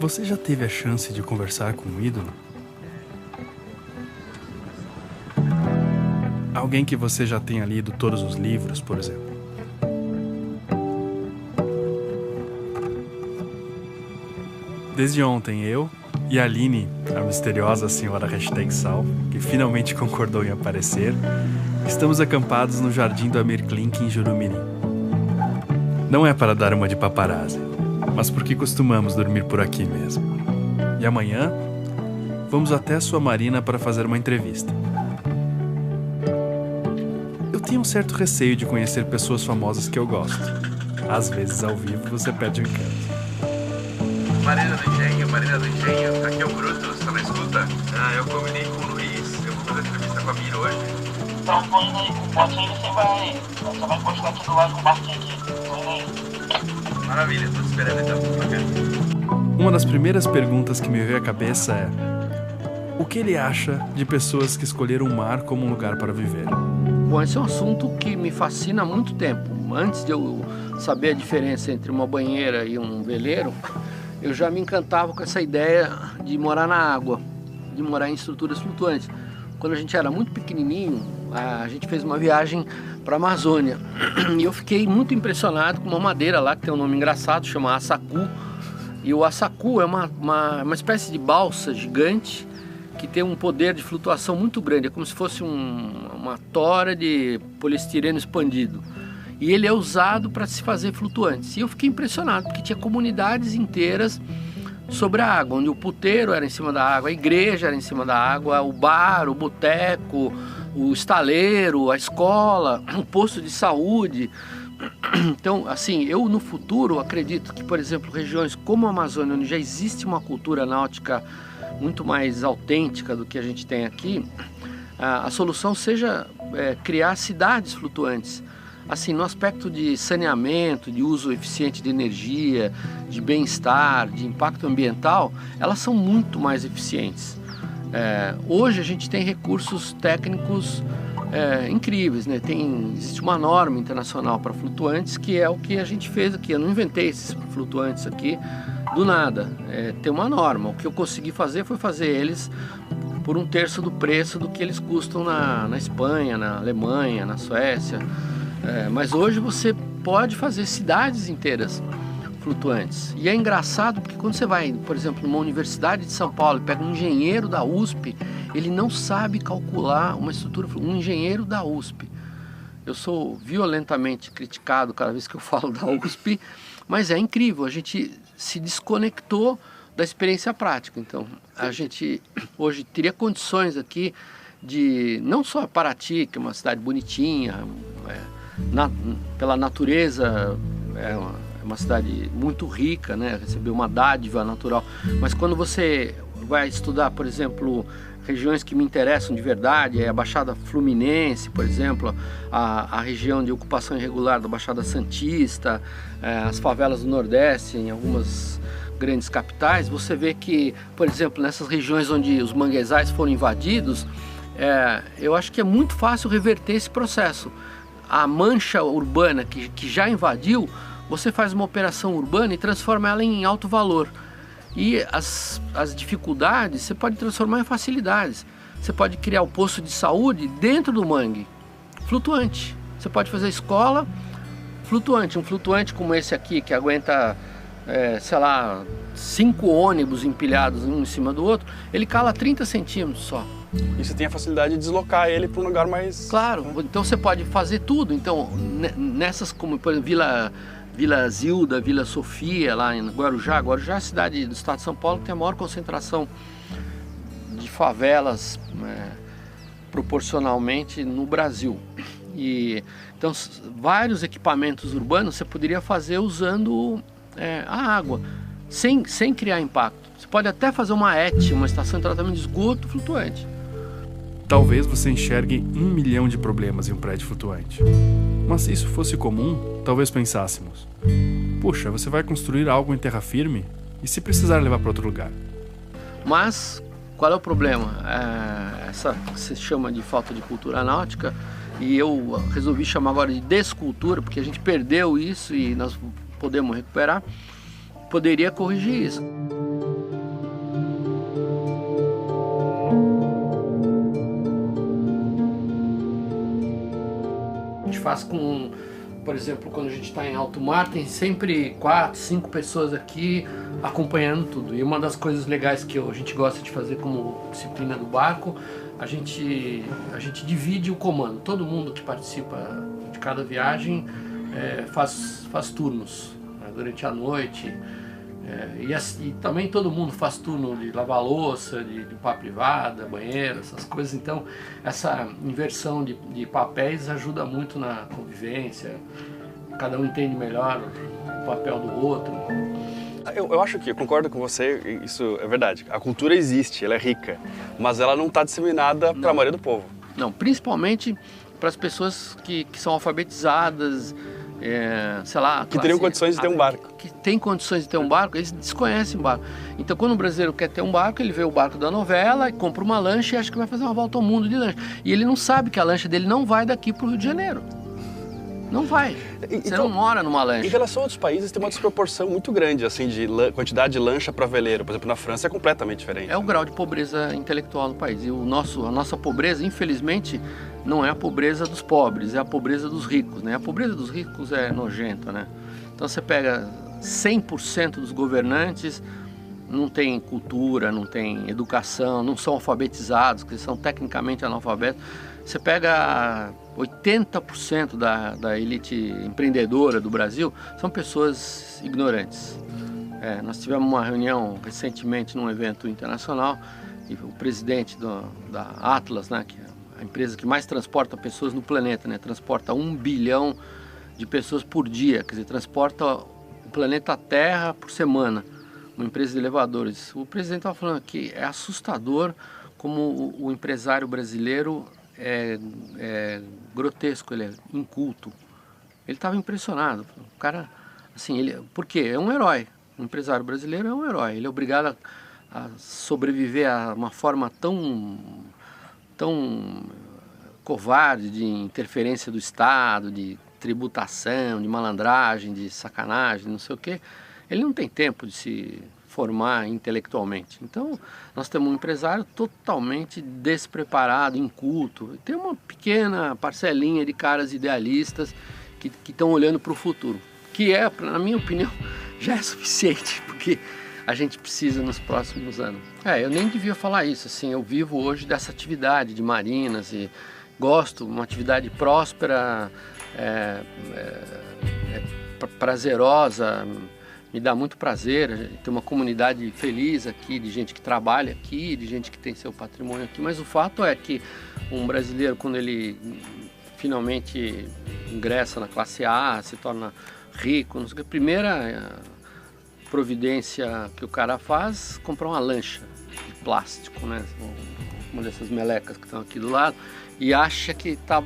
Você já teve a chance de conversar com um ídolo? Alguém que você já tenha lido todos os livros, por exemplo. Desde ontem, eu e a Aline, a misteriosa senhora #Sal, que finalmente concordou em aparecer, estamos acampados no jardim do Amir Klink, em Jurumirim. Não é para dar uma de paparazzi, mas porque costumamos dormir por aqui mesmo. E amanhã, vamos até a sua marina para fazer uma entrevista. Eu tenho um certo receio de conhecer pessoas famosas que eu gosto. Às vezes, ao vivo, você perde o encanto. Marina do Engenho, aqui é o Brutus, tá na escuta? Eu combinei com o Luiz, eu vou fazer entrevista com a Mir hoje. Então, tô indo aí, pode ir, você vai encostar aqui do lado do barquinho aqui, tô indo aí. Maravilha, tô te esperando então. Uma das primeiras perguntas que me veio à cabeça é: o que ele acha de pessoas que escolheram o mar como um lugar para viver? Bom, esse é um assunto que me fascina há muito tempo. Antes de eu saber a diferença entre uma banheira e um veleiro, eu já me encantava com essa ideia de morar na água, de morar em estruturas flutuantes. Quando a gente era muito pequenininho, a gente fez uma viagem para a Amazônia e eu fiquei muito impressionado com uma madeira lá que tem um nome engraçado, chama assacu. E o assacu é uma espécie de balsa gigante que tem um poder de flutuação muito grande, é como se fosse uma tora de poliestireno expandido. E ele é usado para se fazer flutuantes. E eu fiquei impressionado, porque tinha comunidades inteiras sobre a água, onde o puteiro era em cima da água, a igreja era em cima da água, o bar, o boteco, o estaleiro, a escola, o posto de saúde. Então, assim, eu no futuro acredito que, por exemplo, regiões como a Amazônia, onde já existe uma cultura náutica muito mais autêntica do que a gente tem aqui, a solução seja criar cidades flutuantes. Assim, no aspecto de saneamento, de uso eficiente de energia, de bem-estar, de impacto ambiental, elas são muito mais eficientes. Hoje a gente tem recursos técnicos incríveis, né? Existe uma norma internacional para flutuantes, que é o que a gente fez aqui. Eu não inventei esses flutuantes aqui do nada. Tem uma norma. O que eu consegui fazer foi fazer eles por 1/3 do preço do que eles custam na Espanha, na Alemanha, na Suécia. Mas hoje você pode fazer cidades inteiras flutuantes. E é engraçado porque quando você vai, por exemplo, numa universidade de São Paulo e pega um engenheiro da USP, ele não sabe calcular uma estrutura flutuante. Um engenheiro da USP. Eu sou violentamente criticado cada vez que eu falo da USP, mas é incrível, a gente se desconectou da experiência prática. Então, a gente hoje teria condições aqui de, não só Paraty, que é uma cidade bonitinha, pela natureza é uma cidade muito rica, né? Recebeu uma dádiva natural, mas quando você vai estudar, por exemplo, regiões que me interessam de verdade, a Baixada Fluminense, por exemplo, a região de ocupação irregular da Baixada Santista, as favelas do Nordeste, em algumas grandes capitais, você vê que, por exemplo, nessas regiões onde os manguezais foram invadidos, eu acho que é muito fácil reverter esse processo. A mancha urbana que já invadiu, você faz uma operação urbana e transforma ela em alto valor. E as dificuldades você pode transformar em facilidades. Você pode criar o posto de saúde dentro do mangue, flutuante. Você pode fazer escola flutuante. Um flutuante como esse aqui, que aguenta, sei lá, 5 ônibus empilhados um em cima do outro, ele cala 30 centímetros só. E você tem a facilidade de deslocar ele para um lugar mais... Claro, então você pode fazer tudo. Então, nessas como, por exemplo, Vila Zilda, Vila Sofia, lá em Guarujá. Guarujá é a cidade do estado de São Paulo que tem a maior concentração de favelas proporcionalmente no Brasil. E, então, vários equipamentos urbanos você poderia fazer usando a água, sem criar impacto. Você pode até fazer uma ET, uma estação de tratamento de esgoto flutuante. Talvez você enxergue 1 milhão de problemas em um prédio flutuante. Mas se isso fosse comum, talvez pensássemos: puxa, você vai construir algo em terra firme? E se precisar levar para outro lugar? Mas qual é o problema? Essa que se chama de falta de cultura náutica, e eu resolvi chamar agora de descultura, porque a gente perdeu isso e nós podemos recuperar, poderia corrigir isso. faz com, por exemplo, quando a gente está em alto mar, tem sempre 4, 5 pessoas aqui acompanhando tudo. E uma das coisas legais que a gente gosta de fazer como disciplina do barco, a gente divide o comando. Todo mundo que participa de cada viagem faz turnos, né, durante a noite. E também todo mundo faz turno de lavar louça, de limpar a privada, banheiro, essas coisas. Então, essa inversão de papéis ajuda muito na convivência. Cada um entende melhor o papel do outro. Eu acho que, eu concordo com você, isso é verdade. A cultura existe, ela é rica, mas ela não está disseminada para a maioria do povo. Não, principalmente para as pessoas que são alfabetizadas, sei lá... Que teriam condições de ter um barco. Que tem condições de ter um barco, eles desconhecem o barco. Então, quando o brasileiro quer ter um barco, ele vê o barco da novela e compra uma lancha e acha que vai fazer uma volta ao mundo de lancha. E ele não sabe que a lancha dele não vai daqui para o Rio de Janeiro. Não vai. Você não mora numa lancha. Em relação a outros países, tem uma desproporção muito grande, assim, de quantidade de lancha para veleiro. Por exemplo, na França é completamente diferente. É o grau de pobreza intelectual no país. E a nossa pobreza, infelizmente, não é a pobreza dos pobres, é a pobreza dos ricos, né? A pobreza dos ricos é nojenta, né? Então você pega 100% dos governantes, não tem cultura, não tem educação, não são alfabetizados, que são tecnicamente analfabetos. Você pega 80% da elite empreendedora do Brasil, são pessoas ignorantes. Nós tivemos uma reunião recentemente num evento internacional e o presidente da Atlas, né, que é a empresa que mais transporta pessoas no planeta, né, transporta 1 bilhão de pessoas por dia, quer dizer, transporta o planeta Terra por semana, uma empresa de elevadores. O presidente estava falando que é assustador como o empresário brasileiro é grotesco, ele é inculto. Ele estava impressionado. O cara, assim, por quê? É um herói. O empresário brasileiro é um herói. Ele é obrigado a sobreviver a uma forma tão covarde de interferência do Estado, de tributação, de malandragem, de sacanagem, não sei o quê. Ele não tem tempo de se formar intelectualmente. Então, nós temos um empresário totalmente despreparado, inculto. Tem uma pequena parcelinha de caras idealistas que estão olhando para o futuro, que na minha opinião, já é suficiente, porque a gente precisa nos próximos anos. Eu nem devia falar isso, assim, eu vivo hoje dessa atividade de marinas e gosto, uma atividade próspera, prazerosa, me dá muito prazer ter uma comunidade feliz aqui, de gente que trabalha aqui, de gente que tem seu patrimônio aqui, mas o fato é que um brasileiro, quando ele finalmente ingressa na classe A, se torna rico, não sei o que, a primeira providência que o cara faz é comprar uma lancha de plástico, né? Uma dessas melecas que estão aqui do lado, e acha que está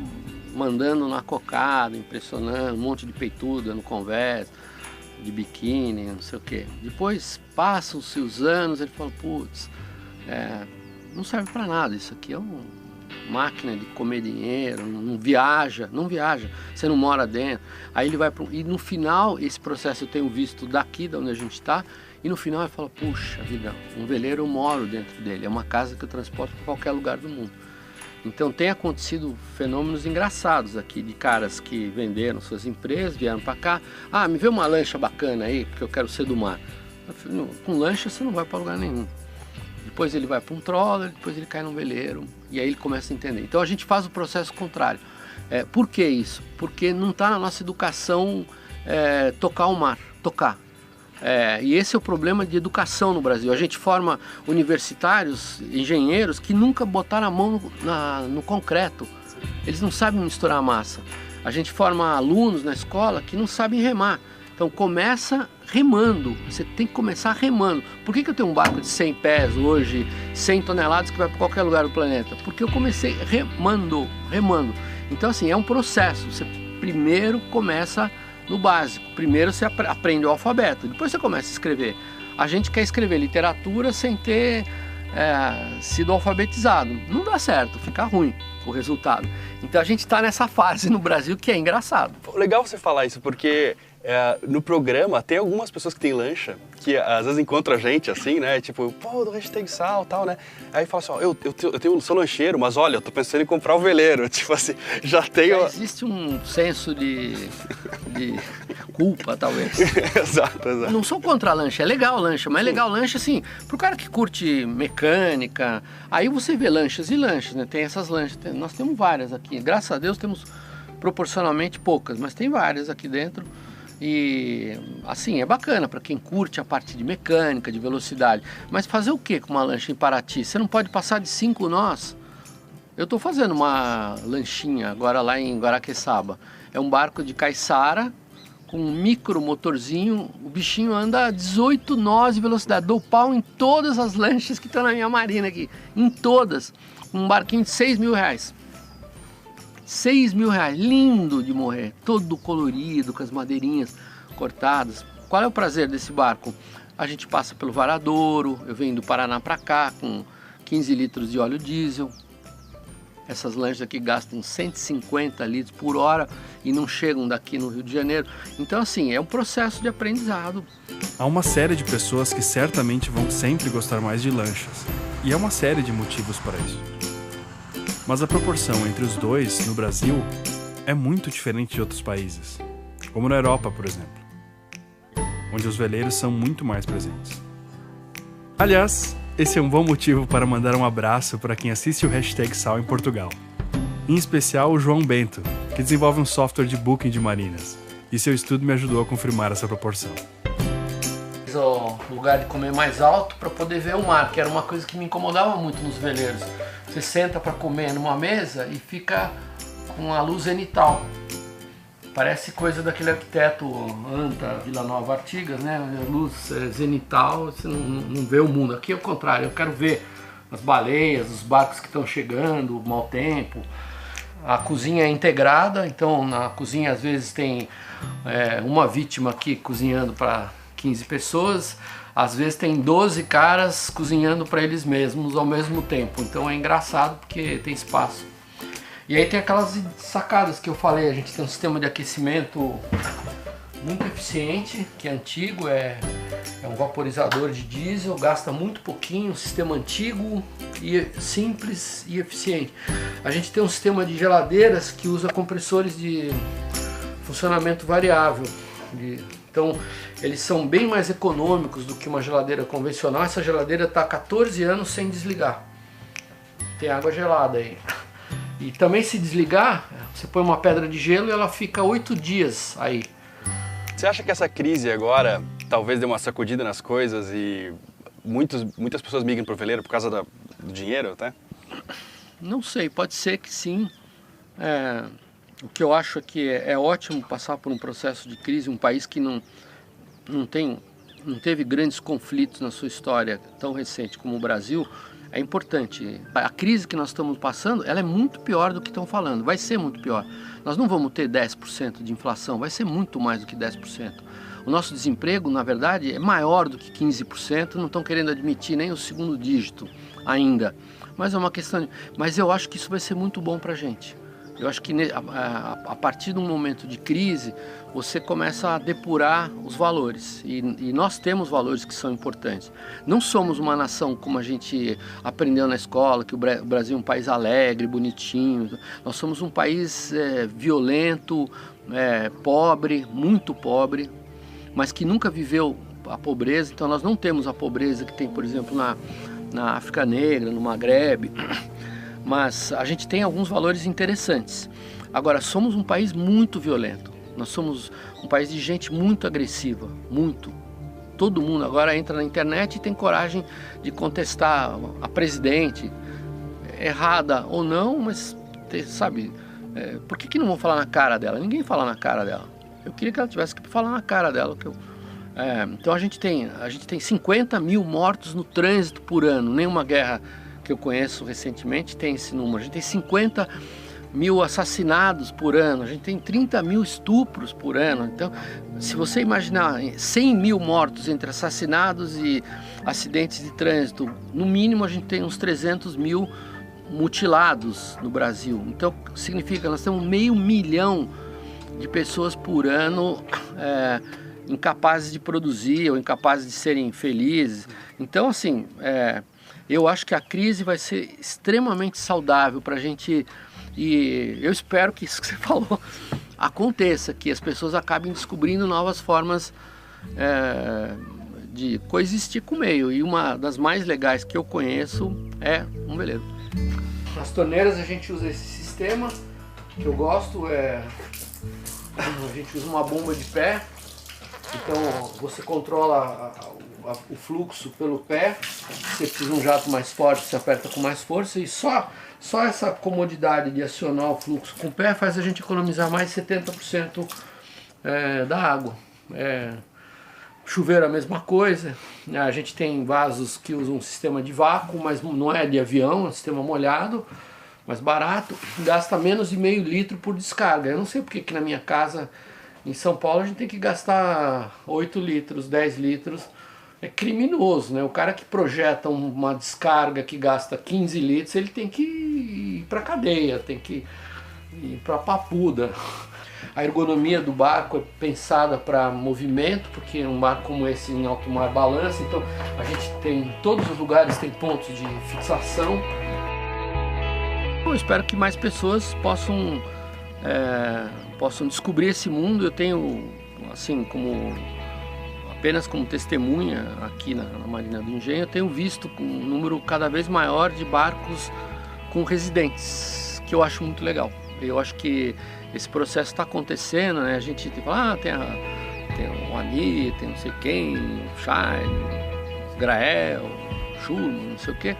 mandando na cocada, impressionando, um monte de peituda no Converse, de biquíni, não sei o que. Depois passam-se os anos, ele fala, putz, não serve para nada, isso aqui é uma máquina de comer dinheiro, não viaja, você não mora dentro. Aí ele vai e no final, esse processo eu tenho visto daqui, de onde a gente está, e no final ele fala, puxa vida, um veleiro eu moro dentro dele, é uma casa que eu transporto para qualquer lugar do mundo. Então tem acontecido fenômenos engraçados aqui, de caras que venderam suas empresas, vieram para cá, me vê uma lancha bacana aí, porque eu quero ser do mar. Eu falei, com lancha você não vai para lugar nenhum. Depois ele vai para um trawler, depois ele cai num veleiro, e aí ele começa a entender. Então a gente faz o processo contrário. Por que isso? Porque não está na nossa educação tocar o mar, tocar. E esse é o problema de educação no Brasil. A gente forma universitários, engenheiros que nunca botaram a mão no concreto. Eles não sabem misturar a massa. A gente forma alunos na escola que não sabem remar. Então começa remando, você tem que começar remando. Por que eu tenho um barco de 100 pés hoje, 100 toneladas que vai para qualquer lugar do planeta? Porque eu comecei remando. Então assim, é um processo. Você primeiro começa no básico. Primeiro você aprende o alfabeto, depois você começa a escrever. A gente quer escrever literatura sem ter sido alfabetizado. Não dá certo, fica ruim o resultado. Então a gente está nessa fase no Brasil que é engraçado. Legal você falar isso, porque no programa tem algumas pessoas que têm lancha que às vezes encontra gente assim, né? Tipo, pô, do hashtag sal e tal, né? Aí fala assim, ó, eu sou lancheiro, mas olha, eu tô pensando em comprar o veleiro. Tipo assim, já tenho... Já existe um senso de culpa, talvez. Exato. Não sou contra lancha, é legal lancha, mas é legal lancha assim, pro cara que curte mecânica, aí você vê lanchas e lanchas, né? Tem essas lanchas, nós temos várias aqui, graças a Deus temos proporcionalmente poucas, mas tem várias aqui dentro. E assim, é bacana para quem curte a parte de mecânica, de velocidade. Mas fazer o que com uma lancha em Paraty? Você não pode passar de 5 nós. Eu estou fazendo uma lanchinha agora lá em Guaraqueçaba. É um barco de caiçara com um micro motorzinho. O bichinho anda a 18 nós de velocidade. Dou pau em todas as lanchas que estão na minha marina aqui. Em todas. Um barquinho de R$6.000. R$6.000, lindo de morrer, todo colorido, com as madeirinhas cortadas. Qual é o prazer desse barco? A gente passa pelo Varadouro, eu venho do Paraná para cá com 15 litros de óleo diesel. Essas lanchas aqui gastam 150 litros por hora e não chegam daqui no Rio de Janeiro. Então assim, é um processo de aprendizado. Há uma série de pessoas que certamente vão sempre gostar mais de lanchas, e há uma série de motivos para isso. Mas a proporção entre os dois, no Brasil, é muito diferente de outros países, como na Europa, por exemplo, onde os veleiros são muito mais presentes. Aliás, esse é um bom motivo para mandar um abraço para quem assiste o Hashtag Sal em Portugal. Em especial o João Bento, que desenvolve um software de booking de marinas, e seu estudo me ajudou a confirmar essa proporção. O lugar de comer mais alto para poder ver o mar, que era uma coisa que me incomodava muito nos veleiros. Você senta para comer numa mesa e fica com a luz zenital. Parece coisa daquele arquiteto Anta Villanova Artigas, né? A luz zenital, você não vê o mundo. Aqui é o contrário, eu quero ver as baleias, os barcos que estão chegando, o mau tempo. A cozinha é integrada, então na cozinha às vezes tem uma vítima aqui cozinhando para 15 pessoas, às vezes tem 12 caras cozinhando para eles mesmos ao mesmo tempo, então é engraçado porque tem espaço. E aí tem aquelas sacadas que eu falei, a gente tem um sistema de aquecimento muito eficiente, que é antigo, é um vaporizador de diesel, gasta muito pouquinho, sistema antigo e simples e eficiente. A gente tem um sistema de geladeiras que usa compressores de funcionamento variável, então eles são bem mais econômicos do que uma geladeira convencional. Essa geladeira está há 14 anos sem desligar, tem água gelada aí. E também se desligar, você põe uma pedra de gelo e ela fica 8 dias aí. Você acha que essa crise agora talvez dê uma sacudida nas coisas e muitas pessoas migram para o veleiro por causa do dinheiro até? Não sei, pode ser que sim. O que eu acho é que é ótimo passar por um processo de crise, um país que não teve grandes conflitos na sua história tão recente como o Brasil. É importante. A crise que nós estamos passando, ela é muito pior do que estão falando. Vai ser muito pior. Nós não vamos ter 10% de inflação, vai ser muito mais do que 10%. O nosso desemprego, na verdade, é maior do que 15%. Não estão querendo admitir nem o segundo dígito ainda. Mas é uma questão Mas eu acho que isso vai ser muito bom para a gente. Eu acho que a partir de um momento de crise, você começa a depurar os valores. E nós temos valores que são importantes. Não somos uma nação como a gente aprendeu na escola, que o Brasil é um país alegre, bonitinho. Nós somos um país violento, pobre, muito pobre, mas que nunca viveu a pobreza. Então nós não temos a pobreza que tem, por exemplo, na África Negra, no Magrebe. Mas a gente tem alguns valores interessantes. Agora, somos um país muito violento. Nós somos um país de gente muito agressiva, muito. Todo mundo agora entra na internet e tem coragem de contestar a presidente, errada ou não, mas sabe, por que não vão falar na cara dela? Ninguém fala na cara dela. Eu queria que ela tivesse que falar na cara dela. Então a gente tem 50 mil mortos no trânsito por ano. Nenhuma guerra que eu conheço recentemente tem esse número. A gente tem 50 mil assassinados por ano, a gente tem 30 mil estupros por ano. Então, se você imaginar 100 mil mortos entre assassinados e acidentes de trânsito, no mínimo a gente tem uns 300 mil mutilados no Brasil. Então, significa que nós temos 500 mil de pessoas por ano incapazes de produzir ou incapazes de serem felizes. Então, assim, eu acho que a crise vai ser extremamente saudável para a gente, e eu espero que isso que você falou aconteça, que as pessoas acabem descobrindo novas formas de coexistir com o meio, e uma das mais legais que eu conheço é um veleiro. Nas torneiras a gente usa esse sistema que eu gosto, a gente usa uma bomba de pé, então você controla o fluxo pelo pé. Se você precisa de um jato mais forte, você aperta com mais força, e só essa comodidade de acionar o fluxo com o pé faz a gente economizar mais de 70% da água. Chuveiro é a mesma coisa, a gente tem vasos que usam um sistema de vácuo, mas não é de avião, é um sistema molhado, mais barato, gasta menos de meio litro por descarga. Eu não sei porque que na minha casa em São Paulo a gente tem que gastar 8 litros, 10 litros, é criminoso, né? O cara que projeta uma descarga que gasta 15 litros, ele tem que ir para cadeia, tem que ir para papuda. A ergonomia do barco é pensada para movimento, porque um barco como esse em alto mar balança, então a gente tem, em todos os lugares tem pontos de fixação. Eu espero que mais pessoas possam descobrir esse mundo. Eu tenho, assim, apenas como testemunha aqui na Marina do Engenho, eu tenho visto um número cada vez maior de barcos com residentes, que eu acho muito legal. Eu acho que esse processo está acontecendo, né? A gente fala, tem o Ani, tem não sei quem, o Shine, o Grael, o Schulman, não sei o quê.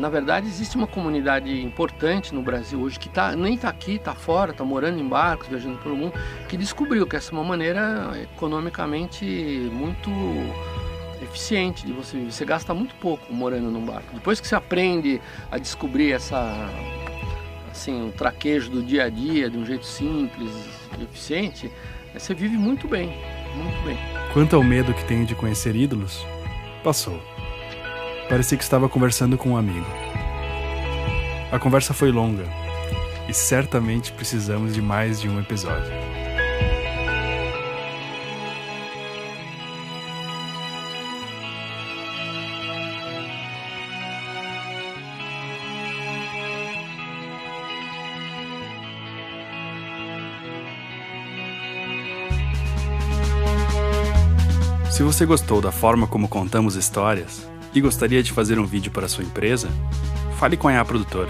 Na verdade, existe uma comunidade importante no Brasil hoje que nem está aqui, está fora, está morando em barcos, viajando pelo mundo, que descobriu que essa é uma maneira economicamente muito eficiente de você viver. Você gasta muito pouco morando num barco. Depois que você aprende a descobrir o traquejo do dia a dia de um jeito simples e eficiente, você vive muito bem, muito bem. Quanto ao medo que tenho de conhecer ídolos, passou. Parecia que estava conversando com um amigo. A conversa foi longa e certamente precisamos de mais de um episódio. Se você gostou da forma como contamos histórias e gostaria de fazer um vídeo para a sua empresa, fale com a EA Produtora.